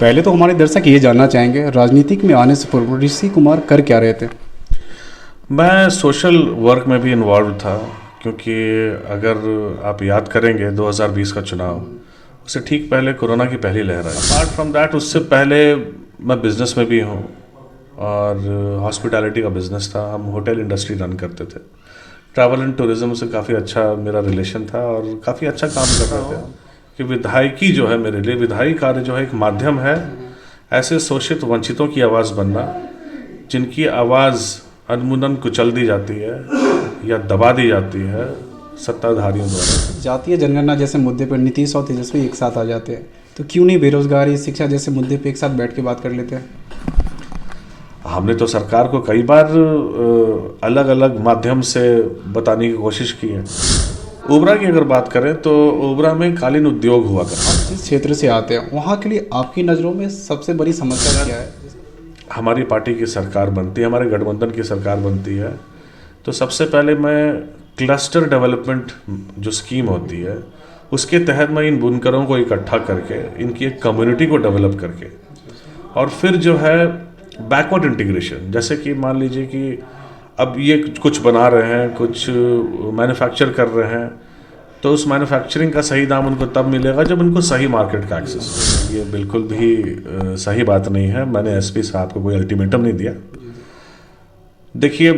पहले तो हमारे दर्शक ये जानना चाहेंगे, राजनीतिक में आने से पूर्व ऋषि कुमार कर क्या रहे थे? मैं सोशल वर्क में भी इन्वॉल्व था, क्योंकि अगर आप याद करेंगे 2020 का चुनाव, उससे ठीक पहले कोरोना की पहली लहर आई। अपार्ट फ्रॉम दैट उससे पहले मैं बिजनेस में भी हूँ और हॉस्पिटैलिटी का बिजनेस था। हम होटल इंडस्ट्री रन करते थे। ट्रैवल एंड टूरिज्म से काफ़ी अच्छा मेरा रिलेशन था और काफ़ी अच्छा काम कर रहे थे कि विधायकी जो है मेरे लिए, विधायी कार्य जो है एक माध्यम है ऐसे शोषित वंचितों की आवाज़ बनना, जिनकी आवाज़ अनमुनन कुचल दी जाती है या दबा दी जाती है सत्ताधारियों द्वारा। जातीय जनगणना जैसे मुद्दे पर नीतीश और तेजस्वी एक साथ आ जाते हैं, तो क्यों नहीं बेरोजगारी, शिक्षा जैसे मुद्दे पे एक साथ बैठ के बात कर लेते हैं? हमने तो सरकार को कई बार अलग अलग माध्यम से बताने की कोशिश की है। ओबरा की अगर बात करें तो ओबरा में कालीन उद्योग हुआ करता है। जिस क्षेत्र से आते हैं वहाँ के लिए आपकी नज़रों में सबसे बड़ी समस्या क्या है? हमारी पार्टी की सरकार बनती है, हमारे गठबंधन की सरकार बनती है, तो सबसे पहले मैं क्लस्टर डेवलपमेंट जो स्कीम होती है उसके तहत मैं इन बुनकरों को इकट्ठा करके इनकी एक कम्युनिटी को डेवलप करके और फिर जो है बैकवर्ड इंटीग्रेशन, जैसे कि मान लीजिए कि अब ये कुछ बना रहे हैं, कुछ मैन्युफैक्चर कर रहे हैं, तो उस मैन्युफैक्चरिंग का सही दाम उनको तब मिलेगा जब उनको सही मार्केट का एक्सेस हो। ये बिल्कुल भी सही बात नहीं है। मैंने एसपी साहब को कोई अल्टीमेटम नहीं दिया। देखिए,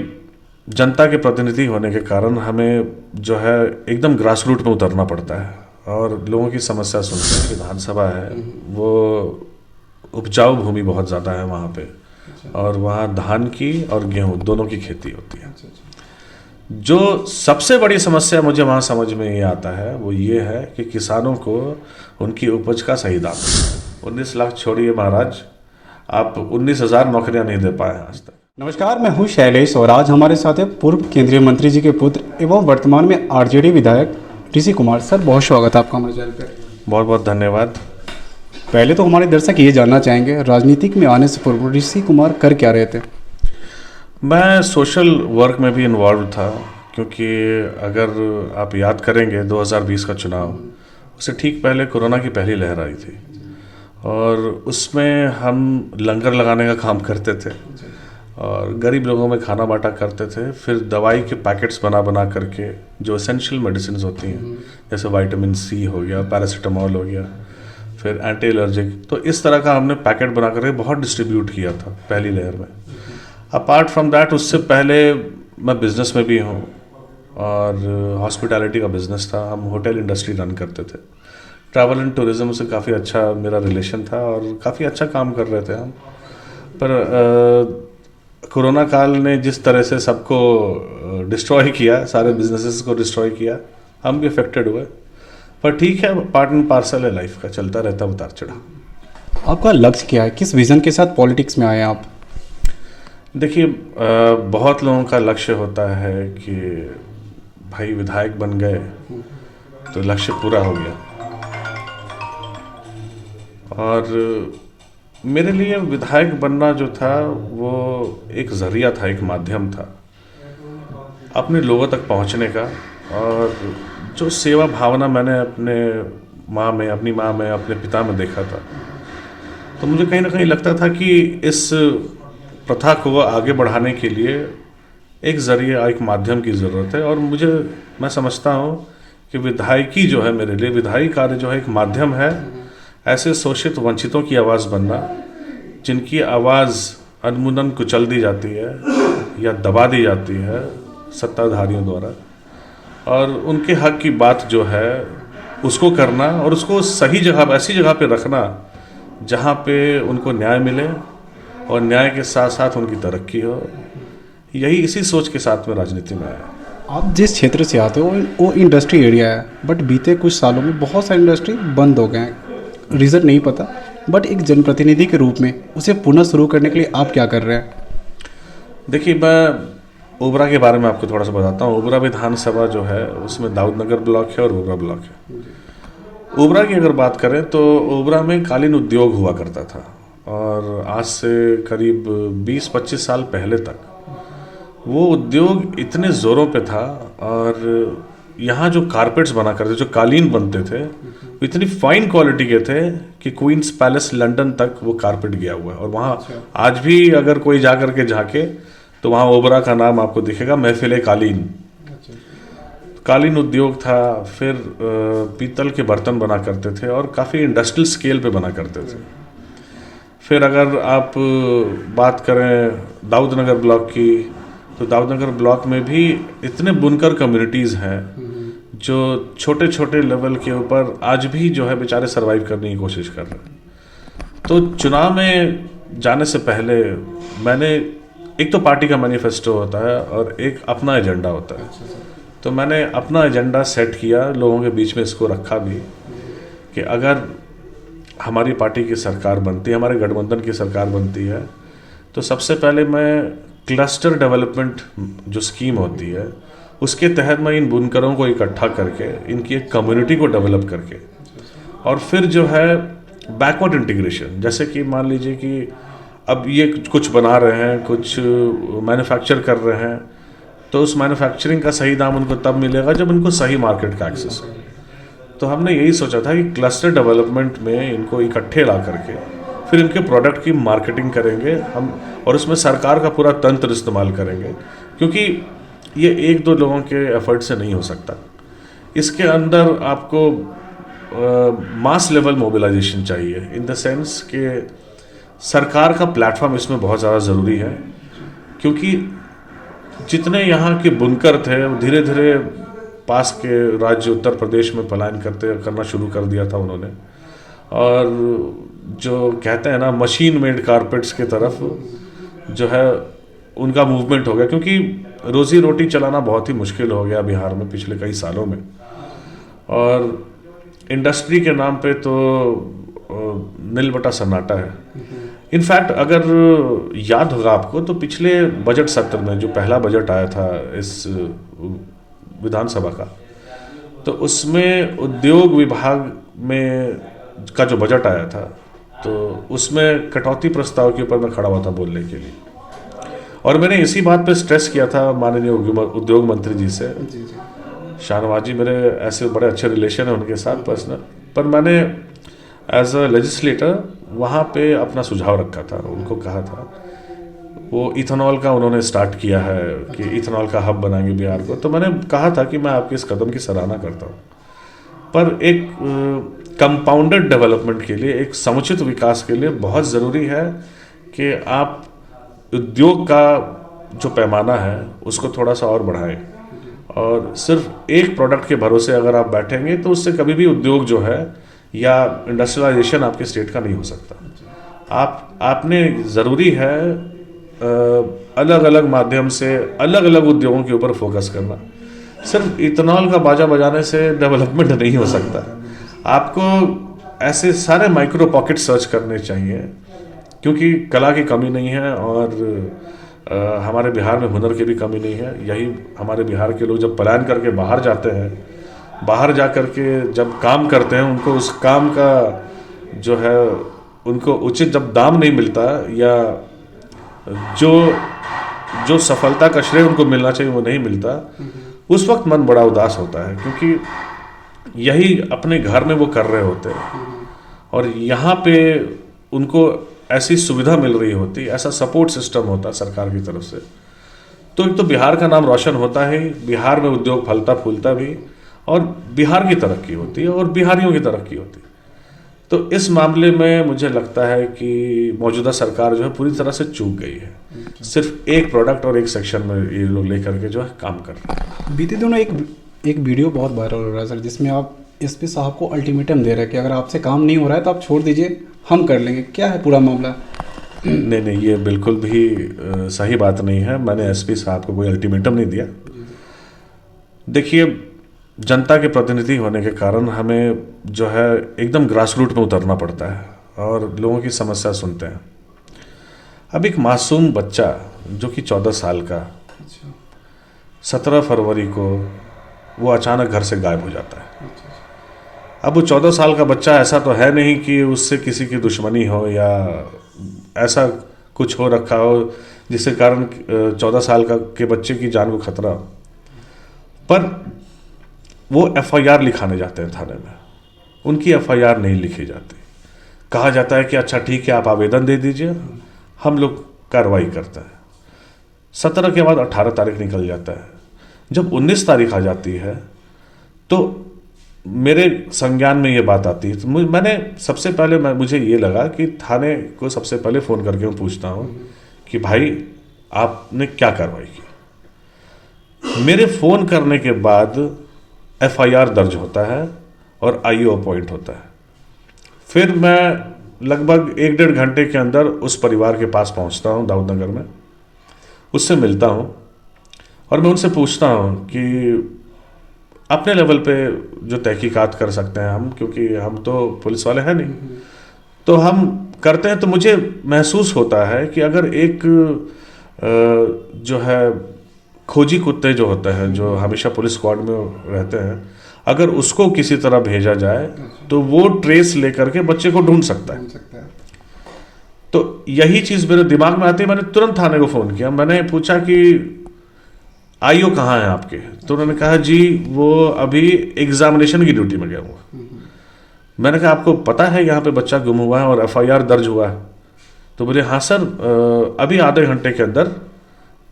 जनता के प्रतिनिधि होने के कारण हमें जो है एकदम ग्रास रूट में उतरना पड़ता है और लोगों की समस्या सुनते हैं। विधानसभा है वो उपजाऊ भूमि बहुत ज़्यादा है वहाँ पे, और वहाँ धान की और गेहूँ दोनों की खेती होती है। जो सबसे बड़ी समस्या मुझे वहाँ समझ में ये आता है वो ये है कि किसानों को उनकी उपज का सही दाम। 19 लाख छोड़िए महाराज, आप 19,000 नौकरियाँ नहीं दे पाए आज तक। नमस्कार, मैं हूँ शैलेश और आज हमारे साथ है पूर्व केंद्रीय मंत्री जी के पुत्र एवं वर्तमान में आरजेडी विधायक ऋषि कुमार। सर, बहुत स्वागत है आपका हमारे चैनल पर। बहुत बहुत धन्यवाद। पहले तो हमारे दर्शक ये जानना चाहेंगे, राजनीतिक में आने से पूर्व ऋषि कुमार कर क्या रहे थे? मैं सोशल वर्क में भी इन्वॉल्व था, क्योंकि अगर आप याद करेंगे 2020 का चुनाव, उससे ठीक पहले कोरोना की पहली लहर आई थी और उसमें हम लंगर लगाने का काम करते थे और गरीब लोगों में खाना बांटा करते थे। फिर दवाई के पैकेट्स बना बना करके जो एसेंशियल मेडिसिन होती हैं, जैसे विटामिन सी हो गया, पैरासीटामॉल हो गया, फिर एंटी एलर्जिक, तो इस तरह का हमने पैकेट बना करके बहुत डिस्ट्रीब्यूट किया था पहली लहर में। अपार्ट फ्रॉम दैट उससे पहले मैं बिजनेस में भी हूँ और हॉस्पिटैलिटी का बिजनेस था। हम होटल इंडस्ट्री रन करते थे। ट्रैवल एंड टूरिज्म से काफ़ी अच्छा मेरा रिलेशन था और काफ़ी अच्छा काम कर रहे थे हम। पर कोरोना काल ने जिस तरह से सबको डिस्ट्रॉय किया, सारे बिजनेसेस को डिस्ट्रॉय किया, हम भी अफेक्टेड हुए। पर ठीक है, पार्ट एंड पार्सल है लाइफ का, चलता रहता है उतार चढ़ाव। आपका लक्ष्य क्या है? किस विजन के साथ पॉलिटिक्स में आए आप? देखिए, बहुत लोगों का लक्ष्य होता है कि भाई विधायक बन गए तो लक्ष्य पूरा हो गया, और मेरे लिए विधायक बनना जो था वो एक ज़रिया था, एक माध्यम था अपने लोगों तक पहुंचने का। और जो सेवा भावना मैंने अपनी माँ में, अपने पिता में देखा था, तो मुझे कहीं ना कहीं लगता था कि इस प्रथा को आगे बढ़ाने के लिए एक ज़रिया, एक माध्यम की ज़रूरत है। और मैं समझता हूँ कि विधायकी जो है मेरे लिए, विधायी कार्य जो है एक माध्यम है ऐसे शोषित वंचितों की आवाज़ बनना, जिनकी आवाज़ अनमुनन कुचल दी जाती है या दबा दी जाती है सत्ताधारियों द्वारा, और उनके हक की बात जो है उसको करना और उसको सही जगह, ऐसी जगह पे रखना जहाँ पे उनको न्याय मिले और न्याय के साथ साथ उनकी तरक्की हो। यही इसी सोच के साथ में राजनीति में आया। आप जिस क्षेत्र से आते हो वो इंडस्ट्री एरिया है, बट बीते कुछ सालों में बहुत सारी इंडस्ट्री बंद हो गए हैं, रीज़न नहीं पता, बट एक जनप्रतिनिधि के रूप में उसे पुनः शुरू करने के लिए आप क्या कर रहे हैं? देखिए, मैं ओबरा के बारे में आपको थोड़ा सा बताता हूँ। ओबरा विधानसभा जो है उसमें दाऊदनगर ब्लॉक है और ओबरा ब्लॉक है। ओबरा की अगर बात करें तो ओबरा में कालीन उद्योग हुआ करता था, और आज से करीब 20-25 साल पहले तक वो उद्योग इतने ज़ोरों पे था और यहाँ जो कारपेट्स बना करते, जो कालीन बनते थे, वो इतनी फाइन क्वालिटी के थे कि क्वींस पैलेस लंदन तक वो कारपेट गया हुआ है। और वहाँ आज भी अगर कोई जा करके झाँके तो वहाँ ओबरा का नाम आपको दिखेगा, महफिल कालीन। कालीन उद्योग था। फिर पीतल के बर्तन बना करते थे और काफ़ी इंडस्ट्रियल स्केल पे बना करते थे। फिर अगर आप बात करें दाऊदनगर ब्लॉक की, तो दाऊदनगर ब्लॉक में भी इतने बुनकर कम्युनिटीज़ हैं जो छोटे छोटे लेवल के ऊपर आज भी जो है बेचारे सरवाइव करने की कोशिश कर रहे हैं। तो चुनाव में जाने से पहले मैंने, एक तो पार्टी का मैनिफेस्टो होता है और एक अपना एजेंडा होता है। तो मैंने अपना एजेंडा सेट किया, लोगों के बीच में इसको रखा भी कि अगर हमारी पार्टी की सरकार बनती है, हमारे गठबंधन की सरकार बनती है, तो सबसे पहले मैं क्लस्टर डेवलपमेंट जो स्कीम होती है उसके तहत मैं इन बुनकरों को इकट्ठा करके इनकी एक कम्युनिटी को डेवलप करके, और फिर जो है बैकवर्ड इंटीग्रेशन, जैसे कि मान लीजिए कि अब ये कुछ बना रहे हैं, कुछ मैन्युफैक्चर कर रहे हैं, तो उस मैन्युफैक्चरिंग का सही दाम उनको तब मिलेगा जब उनको सही मार्केट का एक्सेस हो। तो हमने यही सोचा था कि क्लस्टर डेवलपमेंट में इनको इकट्ठे ला करके फिर इनके प्रोडक्ट की मार्केटिंग करेंगे हम, और उसमें सरकार का पूरा तंत्र इस्तेमाल करेंगे, क्योंकि ये एक दो लोगों के एफर्ट से नहीं हो सकता। इसके अंदर आपको मास लेवल मोबिलाइजेशन चाहिए, इन द सेंस कि सरकार का प्लेटफॉर्म इसमें बहुत ज़्यादा ज़रूरी है, क्योंकि जितने यहाँ के बुनकर थे वो धीरे धीरे पास के राज्य उत्तर प्रदेश में पलायन करना शुरू कर दिया था उन्होंने, और जो कहते हैं ना मशीन मेड कारपेट्स की तरफ जो है उनका मूवमेंट हो गया, क्योंकि रोज़ी रोटी चलाना बहुत ही मुश्किल हो गया बिहार में पिछले कई सालों में। और इंडस्ट्री के नाम पे तो नील बटा सन्नाटा है। इनफैक्ट अगर याद होगा आपको तो पिछले बजट सत्र में जो पहला बजट आया था इस विधानसभा का, तो उसमें उद्योग विभाग में का जो बजट आया था, तो उसमें कटौती प्रस्ताव के ऊपर मैं खड़ा हुआ था बोलने के लिए, और मैंने इसी बात पे स्ट्रेस किया था माननीय उद्योग मंत्री जी से। शाहनवाज जी मेरे ऐसे बड़े अच्छे रिलेशन है उनके साथ पर्सनल, पर मैंने एज अ लेजिस्लेटर वहाँ पे अपना सुझाव रखा था, उनको कहा था, वो इथेनॉल का उन्होंने स्टार्ट किया है कि इथेनॉल का हब बनाएंगे बिहार को, तो मैंने कहा था कि मैं आपके इस कदम की सराहना करता हूँ, पर एक कंपाउंडेड डेवलपमेंट के लिए, एक समुचित विकास के लिए बहुत ज़रूरी है कि आप उद्योग का जो पैमाना है उसको थोड़ा सा और बढ़ाएं, और सिर्फ एक प्रोडक्ट के भरोसे अगर आप बैठेंगे तो उससे कभी भी उद्योग जो है या इंडस्ट्रियलाइजेशन आपके स्टेट का नहीं हो सकता। आपने ज़रूरी है अलग अलग माध्यम से अलग अलग उद्योगों के ऊपर फोकस करना। सिर्फ इथेनॉल का बाजा बजाने से डेवलपमेंट नहीं हो सकता। आपको ऐसे सारे माइक्रो पॉकेट सर्च करने चाहिए, क्योंकि कला की कमी नहीं है और हमारे बिहार में हुनर की भी कमी नहीं है। यही हमारे बिहार के लोग जब पलायन करके बाहर जाते हैं, बाहर जा कर के जब काम करते हैं, उनको उस काम का जो है उनको उचित जब दाम नहीं मिलता, या जो सफलता का श्रेय उनको मिलना चाहिए वो नहीं मिलता, उस वक्त मन बड़ा उदास होता है, क्योंकि यही अपने घर में वो कर रहे होते हैं और यहाँ पे उनको ऐसी सुविधा मिल रही होती, ऐसा सपोर्ट सिस्टम होता सरकार की तरफ से, तो एक तो बिहार का नाम रोशन होता है, बिहार में उद्योग फलता फूलता भी, और बिहार की तरक्की होती है और बिहारियों की तरक्की होती है। तो इस मामले में मुझे लगता है कि मौजूदा सरकार जो है पूरी तरह से चूक गई है। सिर्फ एक प्रोडक्ट और एक सेक्शन में ये लोग लेकर के जो है काम कर रहे हैं। बीते दिनों एक वीडियो बहुत वायरल हो रहा है सर, जिसमें आप एसपी साहब को अल्टीमेटम दे रहे हैं कि अगर आपसे काम नहीं हो रहा है तो आप छोड़ दीजिए, हम कर लेंगे। क्या है पूरा मामला? नहीं, ये बिल्कुल भी सही बात नहीं है। मैंने एसपी साहब को कोई अल्टीमेटम नहीं दिया। देखिए, जनता के प्रतिनिधि होने के कारण हमें जो है एकदम ग्रास रूट में उतरना पड़ता है और लोगों की समस्या सुनते हैं। अब एक मासूम बच्चा जो कि 14 साल का, 17 फरवरी को वो अचानक घर से गायब हो जाता है। अब वो 14 साल का बच्चा ऐसा तो है नहीं कि उससे किसी की दुश्मनी हो या ऐसा कुछ हो रखा हो जिसके कारण 14 साल के बच्चे की जान को खतरा हो, पर वो एफआईआर लिखाने जाते हैं थाने में, उनकी एफआईआर नहीं लिखी जाती। कहा जाता है कि अच्छा ठीक है, आप आवेदन दे दीजिए, हम लोग कार्रवाई करते हैं। 17 के बाद 18 तारीख निकल जाता है। जब 19 तारीख आ जाती है तो मेरे संज्ञान में ये बात आती है। तो मैंने सबसे पहले मुझे ये लगा कि थाने को सबसे पहले फ़ोन करके मैं पूछता हूँ कि भाई आपने क्या कार्रवाई की। मेरे फ़ोन करने के बाद एफआईआर दर्ज होता है और आईओ अपॉइंट होता है। फिर मैं लगभग 1-1.5 घंटे के अंदर उस परिवार के पास पहुंचता हूं दाऊदनगर में, उससे मिलता हूं और मैं उनसे पूछता हूं कि अपने लेवल पे जो तहकीकात कर सकते हैं हम, क्योंकि हम तो पुलिस वाले हैं नहीं, तो हम करते हैं। तो मुझे महसूस होता है कि अगर एक जो है खोजी कुत्ते जो होते हैं, जो हमेशा पुलिस स्क्वाड में रहते हैं, अगर उसको किसी तरह भेजा जाए तो वो ट्रेस लेकर के बच्चे को ढूंढ सकता है। तो यही चीज़ मेरे दिमाग में आती है। मैंने तुरंत थाने को फ़ोन किया, मैंने पूछा कि आईओ कहाँ है आपके। तो उन्होंने कहा जी वो अभी एग्जामिनेशन की ड्यूटी में गया हुआ। मैंने कहा आपको पता है यहाँ पे बच्चा गुम हुआ है और एफआईआर दर्ज हुआ है। तो बोले हाँ सर, अभी आधे घंटे के अंदर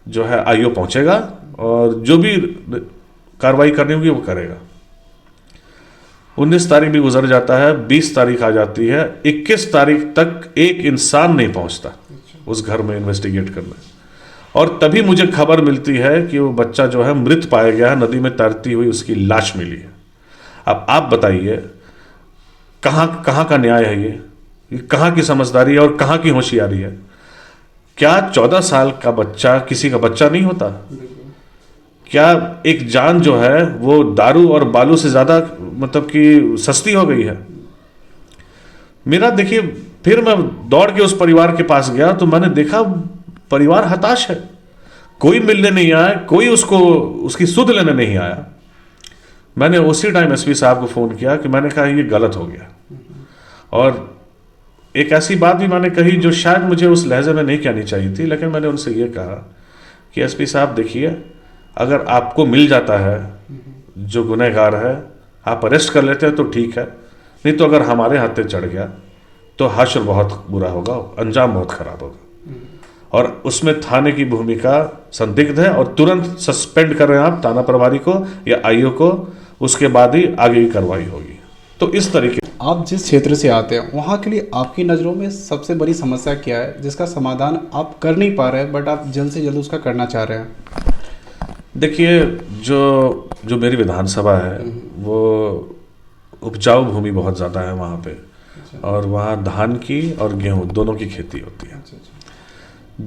जो है आईओ पहुँचेगा और जो भी कार्रवाई करनी होगी वो करेगा। 19 तारीख भी गुजर जाता है, 20 तारीख आ जाती है, 21 तारीख तक एक इंसान नहीं पहुंचता उस घर में इन्वेस्टिगेट करने। और तभी मुझे खबर मिलती है कि वो बच्चा जो है मृत पाया गया है, नदी में तैरती हुई उसकी लाश मिली है। अब आप बताइए कहाँ का न्याय है ये कहाँ की समझदारी है और कहाँ की होशियारी है? क्या 14 साल का बच्चा किसी का बच्चा नहीं होता? क्या एक जान जो है वो दारू और बालू से ज़्यादा मतलब कि सस्ती हो गई है? मेरा देखिए, फिर मैं दौड़ के उस परिवार के पास गया तो मैंने देखा परिवार हताश है, कोई मिलने नहीं आया, कोई उसकी सुध लेने नहीं आया। मैंने उसी टाइम एसपी साहब को फ़ोन किया कि मैंने कहा ये गलत हो गया। और एक ऐसी बात भी मैंने कही जो शायद मुझे उस लहजे में नहीं कहनी चाहिए थी, लेकिन मैंने उनसे ये कहा कि एसपी साहब देखिए, अगर आपको मिल जाता है जो गुनहगार है, आप अरेस्ट कर लेते हैं तो ठीक है, नहीं तो अगर हमारे हाथे चढ़ गया तो हश्र बहुत बुरा होगा, अंजाम बहुत खराब होगा। और उसमें थाने की भूमिका संदिग्ध है और तुरंत सस्पेंड कर रहे हैं आप थाना प्रभारी को या आईओ को, उसके बाद ही आगे की कार्रवाई होगी। तो इस तरीके आप जिस क्षेत्र से आते हैं वहाँ के लिए आपकी नज़रों में सबसे बड़ी समस्या क्या है जिसका समाधान आप कर नहीं पा रहे हैं बट आप जल्द से जल्द उसका करना चाह रहे हैं? देखिए, जो मेरी विधानसभा है वो उपजाऊ भूमि बहुत ज़्यादा है वहाँ पे, और वहाँ धान की और गेहूँ दोनों की खेती होती है।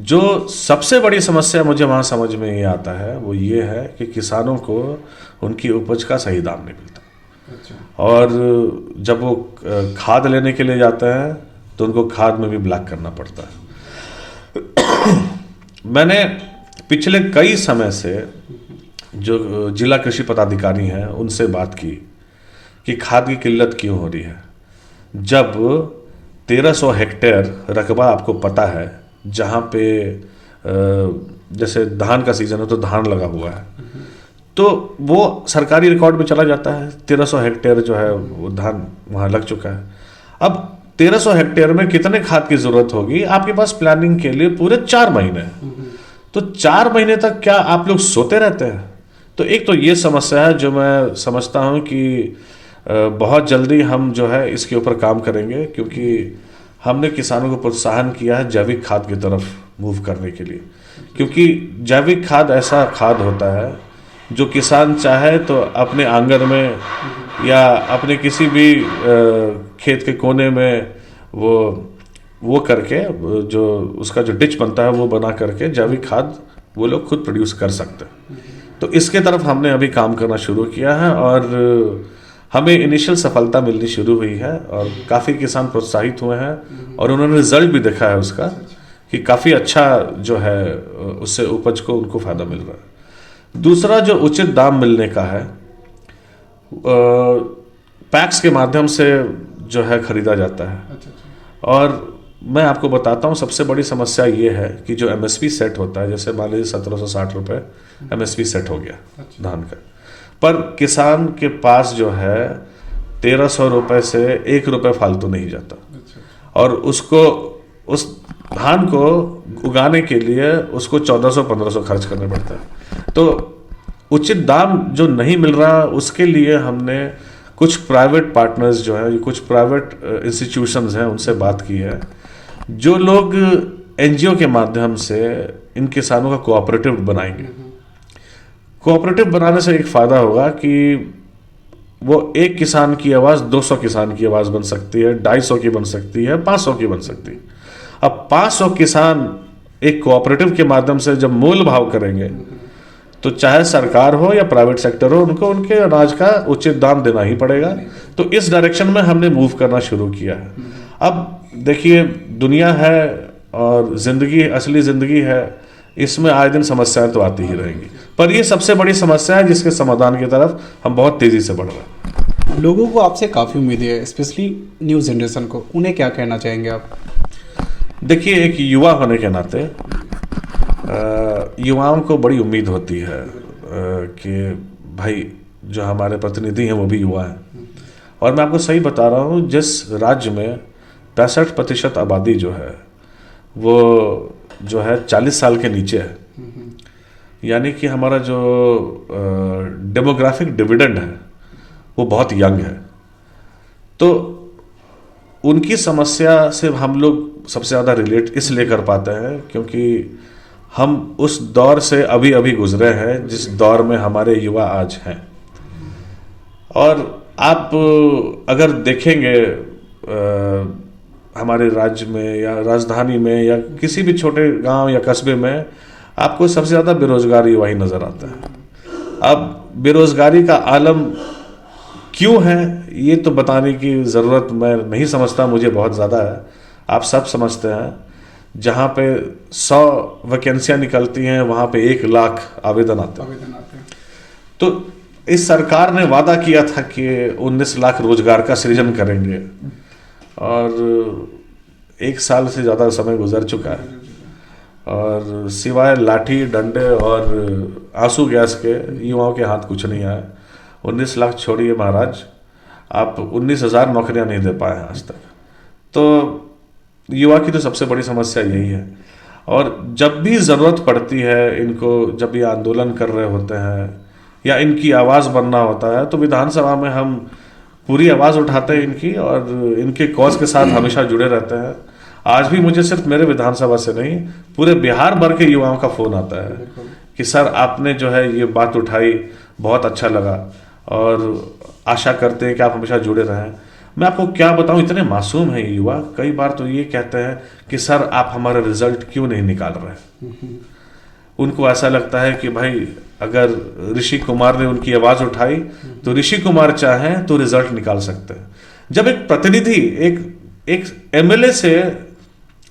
जो सबसे बड़ी समस्या मुझे वहाँ समझ में ये आता है वो ये है कि किसानों को उनकी उपज का सही दाम नहीं मिलता। और जब वो खाद लेने के लिए जाते हैं तो उनको खाद में भी ब्लैक करना पड़ता है। मैंने पिछले कई समय से जो जिला कृषि पदाधिकारी हैं उनसे बात की कि खाद की किल्लत क्यों हो रही है, जब 1300 हेक्टेयर रकबा आपको पता है जहाँ पे जैसे धान का सीज़न हो तो धान लगा हुआ है, तो वो सरकारी रिकॉर्ड में चला जाता है। 1300 हेक्टेयर जो है वो धान वहाँ लग चुका है। अब 1300 हेक्टेयर में कितने खाद की ज़रूरत होगी? आपके पास प्लानिंग के लिए पूरे 4 महीने, तो 4 महीने तक क्या आप लोग सोते रहते हैं? तो एक तो ये समस्या है जो मैं समझता हूँ कि बहुत जल्दी हम जो है इसके ऊपर काम करेंगे, क्योंकि हमने किसानों को प्रोत्साहन किया है जैविक खाद की तरफ मूव करने के लिए। क्योंकि जैविक खाद ऐसा खाद होता है जो किसान चाहे तो अपने आंगन में या अपने किसी भी खेत के कोने में वो करके जो उसका जो डिच बनता है वो बना करके जैविक खाद वो लोग खुद प्रोड्यूस कर सकते हैं। तो इसके तरफ हमने अभी काम करना शुरू किया है और हमें इनिशियल सफलता मिलनी शुरू हुई है और काफ़ी किसान प्रोत्साहित हुए हैं और उन्होंने रिजल्ट भी देखा है उसका कि काफ़ी अच्छा जो है उससे उपज को उनको फ़ायदा मिल रहा है। दूसरा जो उचित दाम मिलने का है, पैक्स के माध्यम से जो है ख़रीदा जाता है। और मैं आपको बताता हूँ सबसे बड़ी समस्या ये है कि जो एमएसपी सेट होता है, जैसे मान लीजिए 1760 रुपये एमएसपी सेट हो गया धान का, पर किसान के पास जो है 1300 रुपये से 1 रुपये फालतू नहीं जाता। और उसको उस धान को उगाने के लिए उसको 1400-1500 खर्च करना पड़ता है। तो उचित दाम जो नहीं मिल रहा, उसके लिए हमने कुछ प्राइवेट पार्टनर्स जो हैं, कुछ प्राइवेट इंस्टीट्यूशंस हैं, उनसे बात की है, जो लोग एनजीओ के माध्यम से इन किसानों का कोऑपरेटिव बनाएंगे। कोऑपरेटिव बनाने से एक फ़ायदा होगा कि वो एक किसान की आवाज़ 200 किसान की आवाज़ बन सकती है, 250 की बन सकती है, 500 की बन सकती है। अब 500 किसान एक कोऑपरेटिव के माध्यम से जब मोल भाव करेंगे, तो चाहे सरकार हो या प्राइवेट सेक्टर हो, उनको उनके अनाज का उचित दाम देना ही पड़ेगा। तो इस डायरेक्शन में हमने मूव करना शुरू किया है। अब देखिए, दुनिया है और ज़िंदगी, असली ज़िंदगी है, इसमें आए दिन समस्याएं तो आती ही रहेंगी, पर ये सबसे बड़ी समस्या है जिसके समाधान की तरफ हम बहुत तेज़ी से बढ़ रहे हैं। लोगों को आपसे काफ़ी उम्मीदें है, स्पेशली न्यू जनरेशन को, उन्हें क्या कहना चाहेंगे आप? देखिए, एक युवा होने के नाते युवाओं को बड़ी उम्मीद होती है कि भाई जो हमारे प्रतिनिधि हैं वो भी युवा हैं। और मैं आपको सही बता रहा हूँ, जिस राज्य में 65% आबादी जो है वो जो है 40 साल के नीचे है, यानी कि हमारा जो डेमोग्राफिक डिविडेंड है वो बहुत यंग है, तो उनकी समस्या से हम लोग सबसे ज़्यादा रिलेट इसलिए कर पाते हैं क्योंकि हम उस दौर से अभी अभी गुजरे हैं जिस दौर में हमारे युवा आज हैं। और आप अगर देखेंगे हमारे राज्य में या राजधानी में या किसी भी छोटे गांव या कस्बे में, आपको सबसे ज़्यादा बेरोजगार युवा ही नज़र आता है। अब बेरोजगारी का आलम क्यों है ये तो बताने की ज़रूरत मैं नहीं समझता, मुझे बहुत ज़्यादा है। आप सब समझते हैं, जहाँ पे 100 वैकेंसियाँ निकलती हैं वहाँ पे 1 लाख आवेदन आते हैं। तो इस सरकार ने वादा किया था कि 19 लाख रोजगार का सृजन करेंगे, और 1 साल से ज़्यादा समय गुजर चुका है, और सिवाय लाठी डंडे और आंसू गैस के युवाओं के हाथ कुछ नहीं आया। 19 लाख छोड़िए महाराज, आप 19,000 नौकरियां नहीं दे पाए हैं आज तक। तो युवा की तो सबसे बड़ी समस्या यही है। और जब भी ज़रूरत पड़ती है इनको, जब ये आंदोलन कर रहे होते हैं या इनकी आवाज़ बनना होता है, तो विधानसभा में हम पूरी आवाज़ उठाते हैं इनकी, और इनके कॉज के साथ हमेशा जुड़े रहते हैं। आज भी मुझे सिर्फ मेरे विधानसभा से नहीं, पूरे बिहार भर के युवाओं का फ़ोन आता है कि सर आपने जो है ये बात उठाई, बहुत अच्छा लगा, और आशा करते हैं कि आप हमेशा जुड़े रहें। मैं आपको क्या बताऊं, इतने मासूम हैं ये युवा। कई बार तो ये कहते हैं कि सर आप हमारा रिजल्ट क्यों नहीं निकाल रहे। उनको ऐसा लगता है कि भाई अगर ऋषि कुमार ने उनकी आवाज़ उठाई तो ऋषि कुमार चाहें तो रिजल्ट निकाल सकते हैं। जब एक प्रतिनिधि एक एमएलए से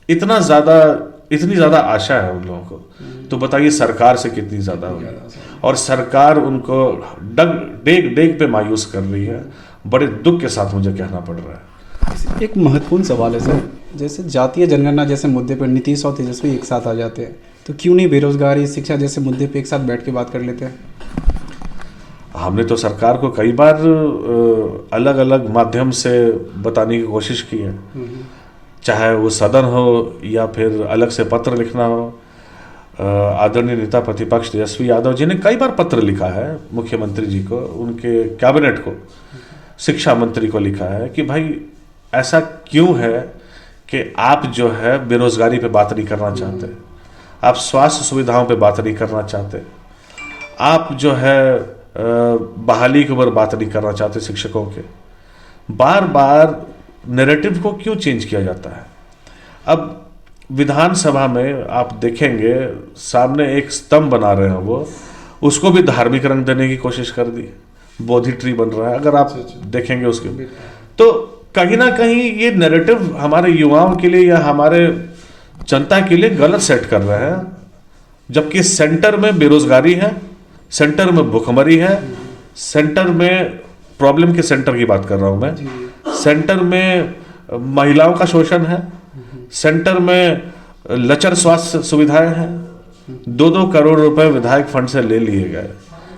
इतनी ज़्यादा आशा है उन लोगों को, तो बताइए सरकार से कितनी ज़्यादा होगी। और सरकार उनको डेग डेग पे मायूस कर रही है। बड़े दुख के साथ मुझे कहना पड़ रहा है। एक महत्वपूर्ण सवाल है सर, जैसे जातीय जनगणना जैसे मुद्दे पर नीतीश और तेजस्वी एक साथ आ जाते हैं, तो क्यों नहीं बेरोजगारी, शिक्षा जैसे मुद्दे पे एक साथ बैठ के बात कर लेते हैं? हमने तो सरकार को कई बार अलग अलग माध्यम से बताने की कोशिश की है, चाहे वो सदन हो या फिर अलग से पत्र लिखना हो। आदरणीय नेता प्रतिपक्ष तेजस्वी यादव जी ने कई बार पत्र लिखा है मुख्यमंत्री जी को, उनके कैबिनेट को, शिक्षा मंत्री को लिखा है कि भाई ऐसा क्यों है कि आप जो है बेरोजगारी पे बात नहीं करना चाहते, आप स्वास्थ्य सुविधाओं पे बात नहीं करना चाहते, आप जो है बहाली के ऊपर बात नहीं करना चाहते शिक्षकों के। बार बार नैरेटिव को क्यों चेंज किया जाता है? अब विधानसभा में आप देखेंगे सामने एक स्तंभ बना रहे हैं, वो उसको भी धार्मिक रंग देने की कोशिश कर दी, बोधि ट्री बन रहा है अगर आप देखेंगे उसके। तो कहीं ना कहीं ये नैरेटिव हमारे युवाओं के लिए या हमारे जनता के लिए गलत सेट कर रहे हैं, जबकि सेंटर में बेरोजगारी है, सेंटर में भुखमरी है, सेंटर में प्रॉब्लम के सेंटर की बात कर रहा हूं मैं, सेंटर में महिलाओं का शोषण है, सेंटर में लचर स्वास्थ्य सुविधाएं हैं। 2-2 करोड़ रुपए विधायक फंड से ले लिए गए।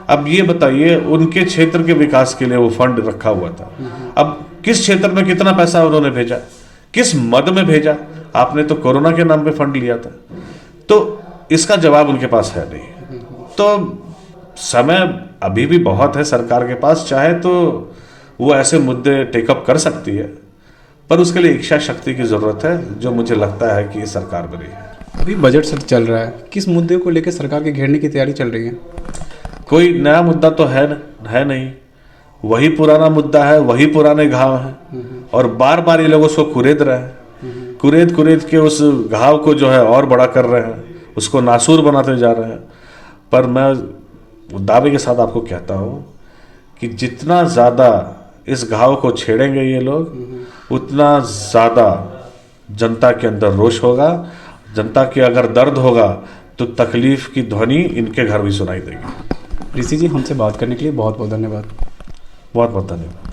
अब ये बताइए, उनके क्षेत्र के विकास के लिए वो फंड रखा हुआ था, अब किस क्षेत्र में कितना पैसा उन्होंने भेजा, किस मद में भेजा? आपने तो कोरोना के नाम पे फंड लिया था, तो इसका जवाब उनके पास है नहीं। तो समय अभी भी बहुत है सरकार के पास, चाहे तो वो ऐसे मुद्दे टेकअप कर सकती है, पर उसके लिए इच्छा शक्ति की ज़रूरत है, जो मुझे लगता है कि सरकार बनी है। अभी बजट सत्र चल रहा है, किस मुद्दे को लेकर सरकार के घेरने की तैयारी चल रही है? कोई नया मुद्दा तो है नहीं, वही पुराना मुद्दा है, वही पुराने घाव हैं, और बार बार ये लोग उसको कुरेद रहे हैं, कुरेद के उस घाव को जो है और बड़ा कर रहे हैं, उसको नासूर बनाते जा रहे हैं। पर मैं दावे के साथ आपको कहता हूँ कि जितना ज़्यादा इस घाव को छेड़ेंगे ये लोग, उतना ज़्यादा जनता के अंदर रोष होगा, जनता के अगर दर्द होगा तो तकलीफ़ की ध्वनि इनके घर भी सुनाई देगी। ऋषि जी, हमसे बात करने के लिए बहुत बहुत धन्यवाद। बहुत बहुत धन्यवाद।